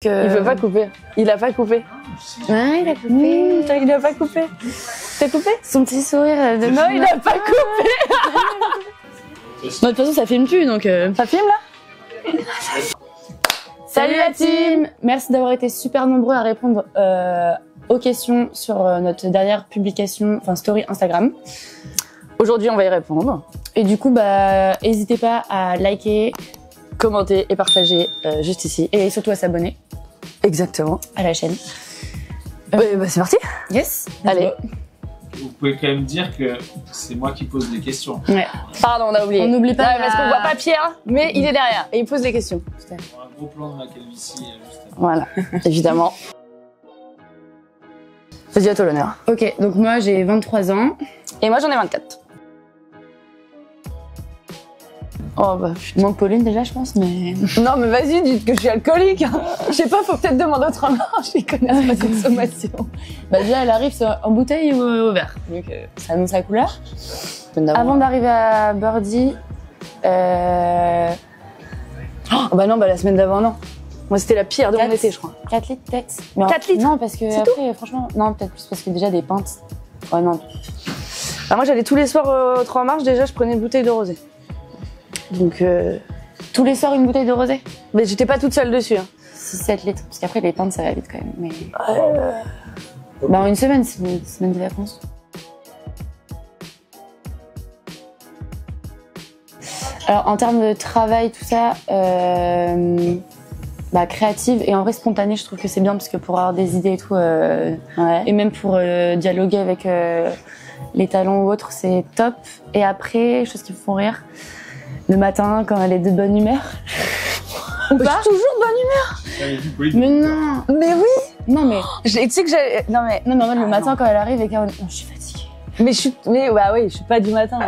Il veut pas couper. Il a pas coupé. Ouais, il a coupé. Il a pas coupé. T'as coupé? Son petit sourire de... Non, il a pas coupé. De toute façon, ça filme plus, donc... Ça filme là? Salut la team! Merci d'avoir été super nombreux à répondre aux questions sur notre dernière publication, enfin story Instagram. Aujourd'hui, on va y répondre. Et du coup, n'hésitez pas à liker, Commenter et partager juste ici. et surtout à s'abonner Exactement. à la chaîne. C'est parti. Yes! Allez. Vous pouvez quand même dire que c'est moi qui pose les questions. Ouais. Pardon, on a oublié. On n'oublie pas Ouais, parce qu'on voit pas Pierre, mais il est derrière et il pose les questions. On a un gros plan de ma calvitie juste avant. Voilà, évidemment. Vas-y, à toi l'honneur. Ok, donc moi j'ai 23 ans. Et moi, j'en ai 24. Oh bah, Moins que Pauline déjà, je pense, mais... non, mais vas-y, dites que je suis alcoolique. Je sais pas, faut peut-être demander autrement. Je connais ma consommation. Bah déjà, elle arrive en bouteille ou au verre. Donc ça annonce la couleur. Avant d'arriver à Birdie... Oh, bah non, la semaine d'avant, non. Moi, c'était la pire de mon été, je crois. 4 litres peut-être. 4 litres? Non, parce que C'est après, franchement... Non, peut-être plus parce que déjà des pintes... Ouais, non. Alors moi, j'allais tous les soirs au 3 mars, déjà, je prenais une bouteille de rosé. Donc, Tous les soirs, une bouteille de rosé? mais j'étais pas toute seule dessus. Hein. 6-7 litres. Parce qu'après, les pintes, ça va vite quand même. Mais... Bah, en une semaine, c'est une semaine de vacances. Alors, en termes de travail, tout ça, créative et en vrai spontanée, je trouve que c'est bien parce que pour avoir des idées et tout, et même pour dialoguer avec les talents ou autres, c'est top. Et après, choses qui me font rire, le matin, quand elle est de bonne humeur. Ou Je pas? suis toujours de bonne humeur. Mais non! Mais oui. Non, mais... Tu sais que j'ai... Non, mais... Non, mais en mode, le matin, quand elle arrive et qu'elle... Non, je suis fatiguée. Mais bah oui, je suis pas du matin.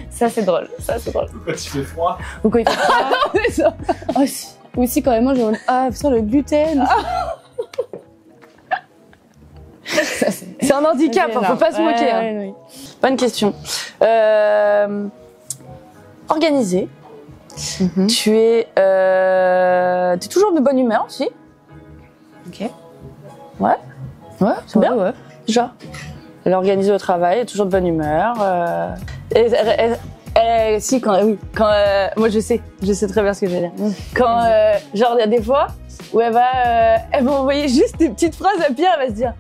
Ça, c'est drôle. Ça, c'est drôle. Quand il fait froid, Ou quand il fait froid. Oh, si. Ou aussi quand elle mange, ah putain, le gluten. C'est un handicap, hein, faut pas se moquer. Hein. Oui. Bonne question. Organisée. Tu es toujours de bonne humeur aussi. Ok. Ouais. Ouais, C'est bien. Ouais. Genre. Elle est organisée au travail, elle est toujours de bonne humeur. Moi je sais très bien ce que je vais dire. Quand, genre, il y a des fois où elle va envoyer juste des petites phrases à Pierre, elle va se dire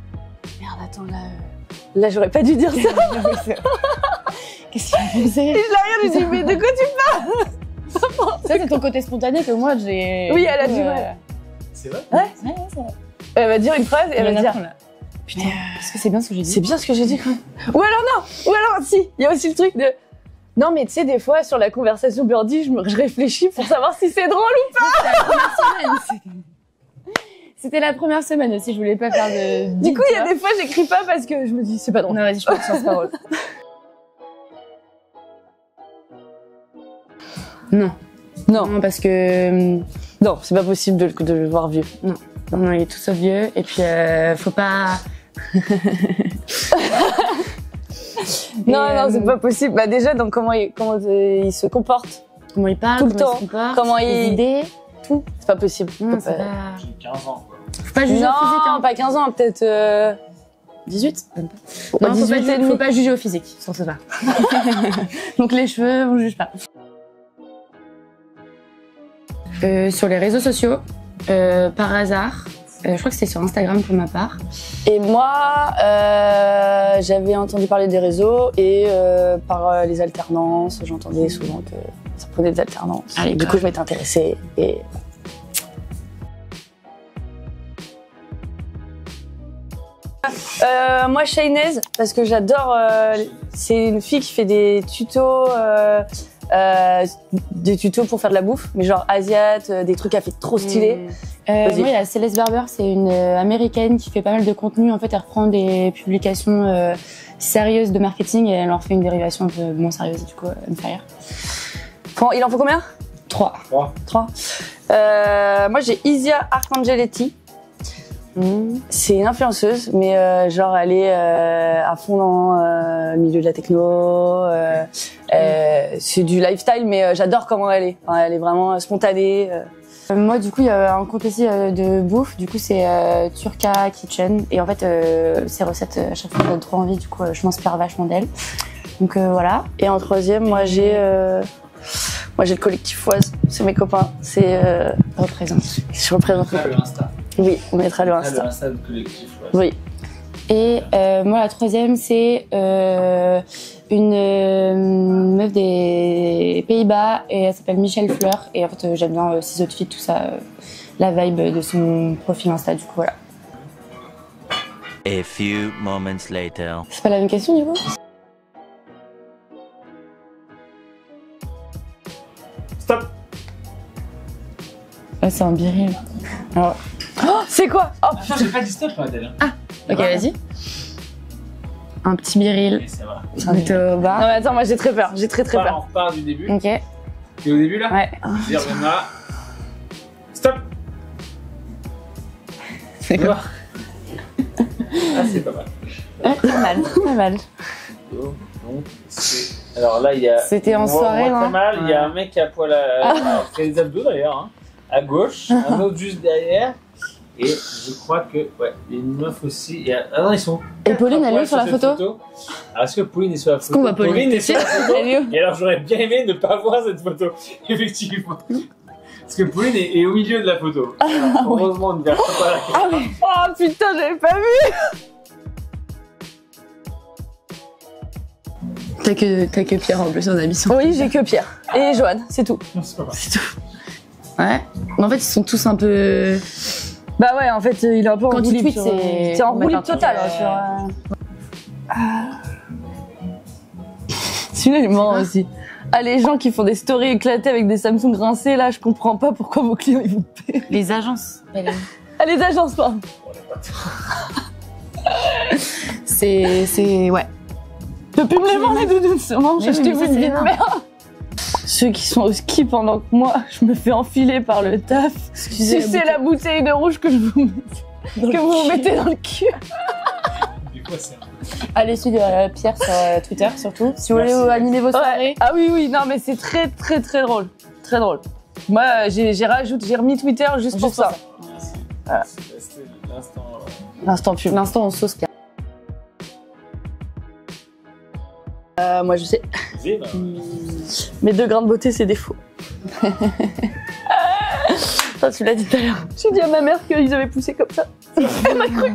merde, attends, là j'aurais pas dû dire ça. Qu'est-ce qu'il a pensé? Et je la regarde, je lui dis mais de quoi tu parles? Ça, c'est ton côté spontané que moi, j'ai... Oui, elle a du mal. c'est vrai. Ouais. Ouais, c'est vrai. Elle va dire une phrase et elle va dire Putain, est-ce que c'est bien ce que j'ai dit? c'est bien ce que j'ai dit quand même. Ou alors non, si, il y a aussi le truc de non mais tu sais des fois sur la conversation Birdie, je réfléchis pour savoir si c'est drôle ou pas. C'était la première semaine aussi, je voulais pas faire de... Du coup, il y a des fois j'écris pas parce que je me dis c'est pas drôle. Non, vas-y, je pense que c'est parole. Non. Non, parce que... Non, c'est pas possible de le voir vieux. Non, il est tout sauf vieux. Et puis, faut pas... Non, c'est pas possible. Bah déjà, donc comment il se comporte Comment il parle, tout le comment temps, il se comporte, comment les il... idées. tout. C'est pas possible. Non, Faut c'est pas- pas... J'ai 15 ans, quoi. Faut pas juger Non, au physique, hein. pas 15 ans, peut-être 18 même pas. Non, Non, 18 et demi. faut pas juger au physique, sur ce pas. Donc les cheveux, on juge pas. Sur les réseaux sociaux, par hasard, je crois que c'était sur Instagram pour ma part. Et moi, j'avais entendu parler des réseaux et par les alternances, j'entendais souvent que ça prenait des alternances. Allez, du coup, je m'étais intéressée et... moi, Shaynez, parce que j'adore... c'est une fille qui fait des tutos pour faire de la bouffe, mais genre asiate, des trucs à fait trop stylés. Moi, il y a Céleste Barber, c'est une américaine qui fait pas mal de contenu. En fait, elle reprend des publications sérieuses de marketing et elle en fait une dérivation un peu moins sérieuse, du coup, elle me fait rire. Il en faut combien? 3. 3. Moi, j'ai Isia Arcangeletti. C'est une influenceuse, mais genre elle est à fond dans le milieu de la techno. C'est du lifestyle, mais j'adore comment elle est. Enfin, elle est vraiment spontanée. Moi, du coup, il y a un compte aussi de bouffe. Du coup, c'est Turka Kitchen. Et en fait, ces recettes, à chaque fois, elles donnent trop envie. Du coup, je m'inspire vachement d'elles. Donc voilà. Et en troisième, moi j'ai le collectif Oise. C'est mes copains. C'est Représente. je représente. On mettra le Insta. Oui, on mettra le Le Insta. Insta du collectif. Ouais. Oui. Et moi, la troisième, c'est une meuf des Pays-Bas et elle s'appelle Michel Fleur. Et en fait, j'aime bien ses outfits, tout ça, la vibe de son profil Insta, du coup, voilà. A few moments later. C'est pas la même question, du coup? Stop. Ah, c'est un biril. Alors, Oh, c'est quoi? Oh, Attends, j'ai pas dit stop, Adèle. ok, vas-y. Un petit biril. Oui, ça va. Plutôt non bas. mais attends, moi j'ai très peur. J'ai très On peur. repart du début. Ok. T'es au début là? Ouais. Dire là. Stop. C'est quoi? Ah, c'est pas mal. Pas mal, pas mal. Donc, alors là, il y a. C'était en Moi, soirée, moi, non? très mal. Il y a un mec à poil à fait des abdos d'ailleurs, hein, à gauche, un autre juste derrière. Et je crois que. Ouais, il y a une meuf aussi. Ah non, ils sont. Et Pauline, à elle poil est sur la cette photo? Alors, est-ce que Pauline est sur la photo? qu'on voit Pauline? est sur la photo. Elle est où? Et alors, j'aurais bien aimé ne pas voir cette photo, effectivement. Parce que Pauline est au milieu de la photo. Alors, heureusement, on ne verra pas la caméra. Oh putain, j'avais pas vu. T'as que Pierre en plus en ambition. Oui, j'ai que Pierre et Joanne, c'est tout. Non, c'est pas vrai. C'est tout. Ouais. Mais en fait, ils sont tous un peu. Bah ouais, en fait, il est un peu en Quand roue tu libre tweets, sur, c'est en roue libre D'accord, totale. ouais. Celui-là, il est marrant aussi. Ah, les gens qui font des stories éclatées avec des Samsung rincés, là, je comprends pas pourquoi vos clients ils vous paient. Les agences. Ah, les agences, pardon. C'est. Ouais. Tu peux plus me les vendre, les doudous, sûrement. J'ai Mais acheté oui, mais une ça, vie c'est de énorme. merde. Ceux qui sont au ski pendant que moi, je me fais enfiler par le taf. Excusez C'est la bouteille de rouge que je vous que vous mettez dans le cul. Du coup, c'est un Allez suivre Pierre sur Twitter surtout. Si vous voulez Merci. animer vos soirées. Ouais. Ah oui, oui, non, mais c'est très, très, très drôle. Très drôle. Moi, j'ai remis Twitter juste pour ça. Merci. Voilà. C'était l'instant. L'instant pub. L'instant on sauce Pierre. Moi, je sais. Vas-y, bah. Mes 2 grains de beauté, c'est des faux. Ça, tu l'as dit tout à l'heure. J'ai dit à ma mère qu'ils avaient poussé comme ça. Elle m'a cru.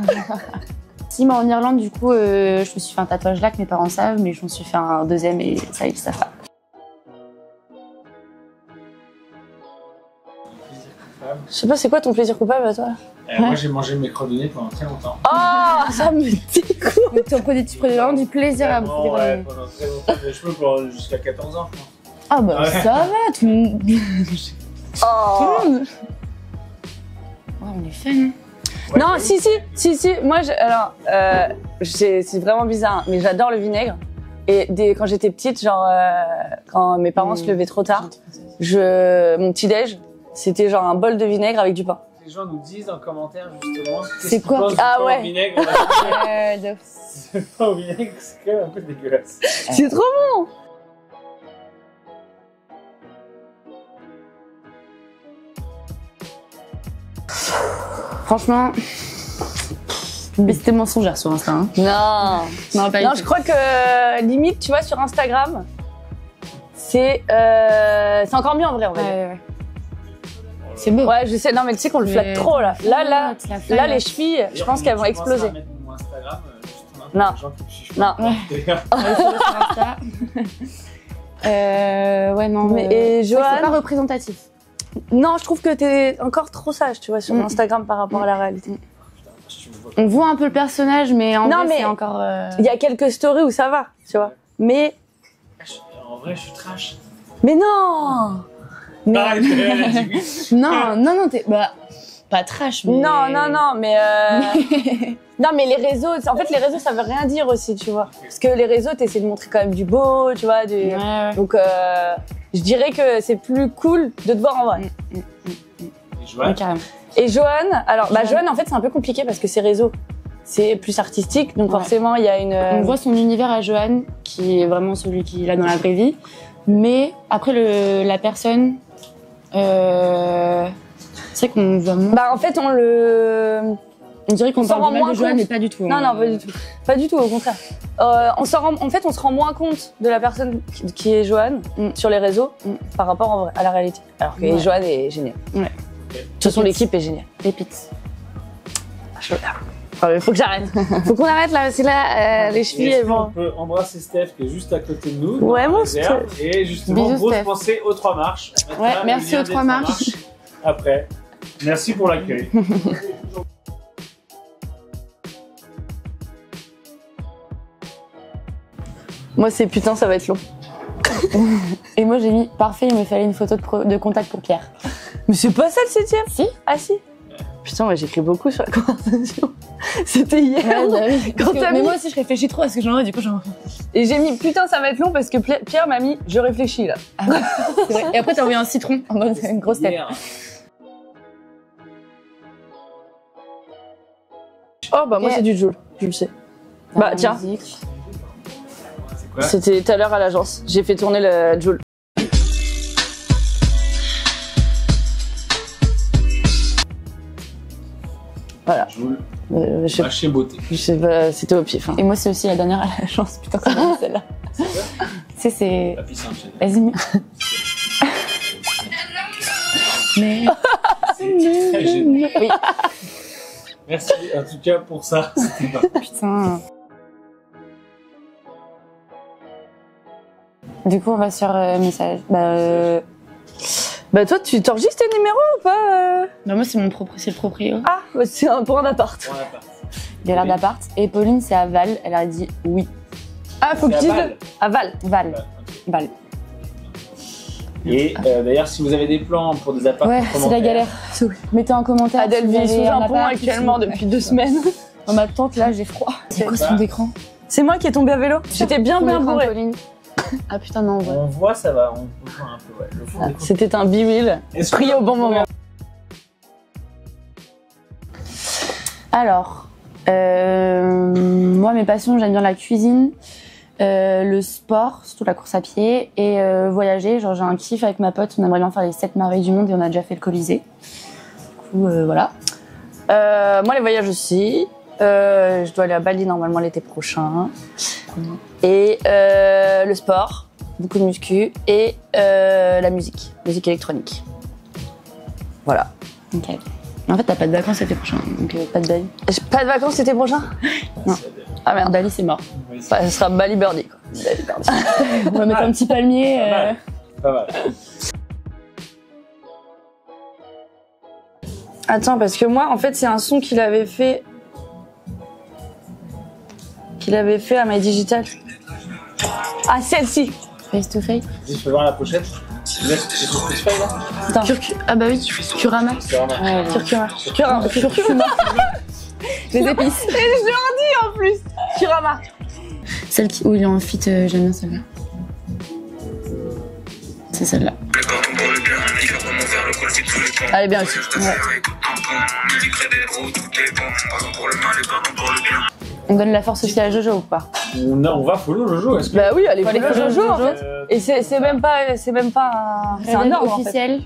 Si, moi en Irlande, du coup, je me suis fait un tatouage là que mes parents savent, mais je m'en suis fait un deuxième et ça, ils savent pas. Je sais pas, c'est quoi ton plaisir coupable à toi? Moi, j'ai mangé mes cordonniers pendant très longtemps. Oh, ça me dégoûte. Donc tu prenais vraiment du plaisir à bouffer des Ouais, grenouilles. pendant très longtemps. Mais je peux pendant jusqu'à 14 ans, je pense. Ah bah Ouais. ça va, tout le monde. Oh. Tout le monde. Ouais, on est fun. Ouais, Non, ouais. si. Moi, alors, c'est vraiment bizarre, hein, mais j'adore le vinaigre. Et quand j'étais petite, genre, quand mes parents se levaient trop tard, mon petit-déj, c'était genre un bol de vinaigre avec du pain. Les gens nous disent en commentaire justement. qu'est-ce C'est qu'ils quoi? pensent du Ah pain ouais. au vinaigre. Le pain au vinaigre, c'est quand même un peu dégueulasse. C'est trop bon. Franchement, mais c'était mensongère sur Insta. Hein. Non. Non, pas Non, du je tout. crois que limite, tu vois, sur Instagram, c'est encore mieux en vrai, on va dire. Ouais. C'est beau. Ouais, je sais. Non, mais tu sais qu'on le flatte Mais- trop là. Tu l'as fait, Là, les chevilles, je pense qu'elles vont exploser. Je mettre mon Instagram, justement, pour Non. les gens qui me suivent Non. pas. D'ailleurs, sur Insta. Ouais, non. Mais- et c'est vrai que Joanne c'est pas représentatif. Non, je trouve que t'es encore trop sage, tu vois, sur Instagram par rapport à la réalité. tu me vois On voit un peu le personnage, mais en Non, vrai, mais- c'est encore. Il y a quelques stories où ça va, tu vois. Mais En vrai, je suis trash. non. Mais Arrête, elle a dit oui. Non, t'es. Bah, pas trash, mais. non, mais non, mais les réseaux, en fait, les réseaux, ça veut rien dire aussi, tu vois. Parce que les réseaux, t'essaies de montrer quand même du beau, tu vois. Ouais. Donc, je dirais que c'est plus cool de te voir en vrai. Et je vois. Ouais, carrément. Et Joanne, alors, Joanne. Joanne, en fait, c'est un peu compliqué parce que c'est réseau. C'est plus artistique, donc Ouais. forcément, il y a une. On voit son univers à Johan, qui est vraiment celui qu'il a dans la vraie vie. Mais après, la personne. C'est vrai qu'on voit moins. Bah en fait On dirait qu'on s'en rend parle du mal moins de Joanne, compte. mais pas du tout. Non, pas du tout. Pas du tout, au contraire. En fait, on se rend moins compte de la personne qui est Joanne sur les réseaux par rapport à la réalité. Alors que Joanne est géniale. Ouais. De toute façon, l'équipe est géniale. Pépites. Il faut que j'arrête. Faut qu'on arrête là, parce que là, les chevilles, elles vont. On peut embrasser Steph qui est juste à côté de nous. Ouais, dans mon la réserve. Et justement, Bisous, grosse Steph. pensée aux 3 marches. On Ouais, mettra le merci lien aux des 3 marches. Après. Merci pour l'accueil. Moi, c'est putain, ça va être long. Et moi, j'ai mis parfait, il me fallait une photo de contact pour Pierre. Mais c'est pas ça le 7ème? Si. Ah si. Putain, moi j'écris beaucoup sur la conversation. C'était hier. Quand t'as mais mis- moi aussi, je réfléchis trop à ce que j'en ai, du coup, j'en. Et j'ai mis putain, ça va être long parce que Pierre m'a mis je réfléchis là. C'est vrai. Et après, t'as envoyé un citron en mode une grosse tête. Hier. Oh bah moi Ok. c'est du Joule, je le sais. Bah tiens, Musique. C'est quoi? c'était tout à l'heure à l'agence. J'ai fait tourner le Joule. Voilà. Joule. Je sais pas, Chez Beauté. c'était au pif. Hein. Et moi, c'est aussi la dernière à la chance. Putain, c'est bien celle-là. Tu sais, c'est. La piscine Chanel. Vas-y. Mais. C'est très génial. Oui. Merci en tout cas pour ça. C'était pas. Putain. Du coup, on va sur message. Bah toi, tu t'enregistres tes numéros ou pas Non, moi, c'est c'est le proprio. Ah, bah, c'est pour un appart. Bon, on a pas. Il a l'air d'appart. Et Pauline, c'est à Val. Elle a dit oui. Ah, faut que C'est tu à dises Val. à Val. Val. Ok. Val. Et d'ailleurs, si vous avez des plans pour des apparts, Ouais, c'est la commentaires. galère. Mettez en commentaire. Adèle si vous vit avez sous un appart, pont actuellement si- depuis 2 semaines. Dans ma tente, là, j'ai froid. C'est quoi ce fond d'écran? C'est moi qui ai tombé à vélo. J'étais bien Fond d'écran, bourrée. Pauline. Ah putain, non, ouais. On voit, ça va. On peut voir un peu, ouais. Le fond des cours. C'était un B-Wheel. Est-ce Pris que- au bon moment. Alors, moi, mes passions, j'aime bien la cuisine, le sport, surtout la course à pied, et voyager. Genre, j'ai un kiff avec ma pote, on aimerait bien faire les 7 merveilles du monde et on a déjà fait le Colisée. Du coup, voilà. Moi, les voyages aussi. Je dois aller à Bali normalement l'été prochain. Et le sport, beaucoup de muscu. Et la musique électronique. Voilà. Ok. En fait, t'as pas de vacances l'été prochain, donc pas de Bali. J'ai pas de vacances l'été prochain? Non. Ah merde. Bali, c'est mort. Oui, c'est Bah, ce sera Bali Birdie, quoi. Bali Birdie. On va mettre un petit palmier. pas mal. Pas mal. Attends, parce que moi, en fait, c'est un son qu'il avait fait. À My Digital. Ah, celle-ci. Face to face. Je peux voir la pochette. C'est sur Spotify là. Attends. Ah bah oui, Kurama. C'est vraiment. Ouais, Curcuma. Les épices. Et je le redis en plus. Kurama. Celle où il est en fit, j'aime bien celle-là. C'est celle-là. Elle est bien aussi. On donne la force aussi à Jojo ou pas? On va follow Jojo. Est-ce que Bah oui, elle est Faut aller follow follow Jojo en Jojo. fait. Et c'est même pas un. C'est un ordre en fait. officiel.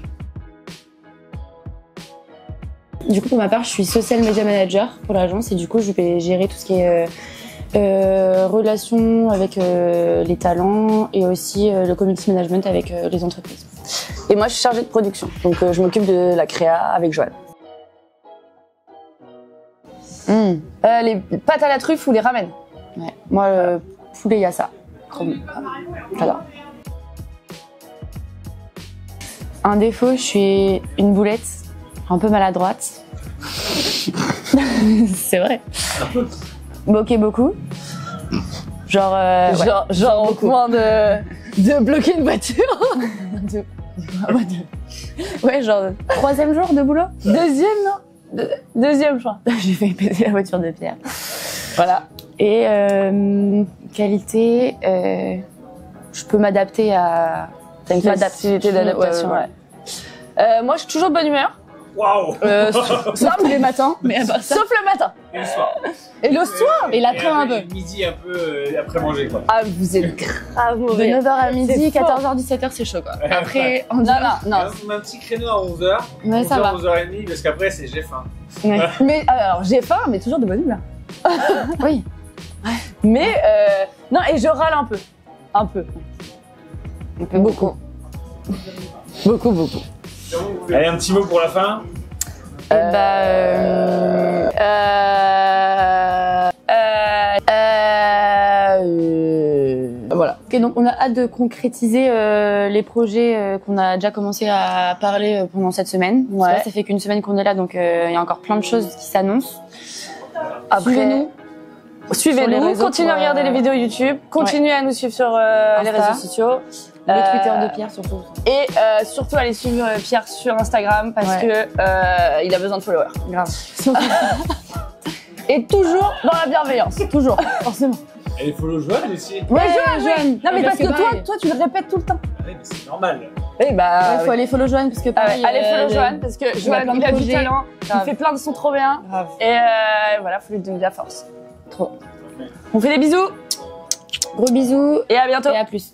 Du coup, pour ma part, je suis social media manager pour l'agence et du coup, je vais gérer tout ce qui est relations avec les talents et aussi le community management avec les entreprises. Et moi, je suis chargée de production. Donc, je m'occupe de la créa avec Joanne. Les pâtes à la truffe ou les ramen? Ouais. Moi, poulet, il y a ça. Trop bon. J'adore. Un défaut, je suis une boulette, un peu maladroite. C'est vrai. Moquer beaucoup. Genre, ouais. Genre au point de bloquer une voiture. Ouais, genre, 3e jour de boulot. Deuxième, non? Deuxième, je crois. J'ai fait péter la voiture de Pierre. Voilà. Et qualité, je peux m'adapter à. T'as une facilité d'adaptation, Ouais, ouais. Moi, je suis toujours de bonne humeur. Waouh. Sauf tous les matins, Mais à part ça. sauf le matin. Et le soir. Et le soir. Et l'après un peu. Et le midi un peu après manger quoi. Ah, vous êtes grave De mauvais. 9h à midi, C'est fort. 14h, 17h, c'est chaud quoi. Ouais, Après, on Non, dit. non, non. On met un petit créneau à 11h. Ouais, ça va. 11h30 parce qu'après c'est j'ai faim. Mais alors, j'ai faim, mais toujours de bonne humeur. Oui. Mais non, et je râle un peu. Un peu. Beaucoup. Beaucoup, beaucoup. Allez, un petit mot pour la fin. Voilà. Ok, donc on a hâte de concrétiser les projets qu'on a déjà commencé à parler pendant cette semaine. Parce que là, ça fait qu'une semaine qu'on est là, donc il y a encore plein de choses qui s'annoncent. Après, Suivez-nous. Sur les suivez-nous, réseaux continuez à pour, regarder les vidéos YouTube, continuez à nous suivre sur les Insta. réseaux sociaux. Le Twitter de Pierre surtout. Et surtout, allez suivre Pierre sur Instagram parce que il a besoin de followers. Grave. Et toujours dans la bienveillance. Toujours, forcément. Et les follow Joanne aussi. Ouais, Joanne. Non, mais parce que pareil. toi, tu le répètes tout le temps. Ah oui, mais c'est normal. Eh bah, Il faut aller follow Joanne parce que pareil. allez follow Joanne parce que il a Joanne, plein de il a du projets. talent, Grave. il fait plein de sons trop bien. Grave. Et voilà, faut lui donner de la force. Trop. On fait des bisous Gros bisous et à bientôt. et à plus.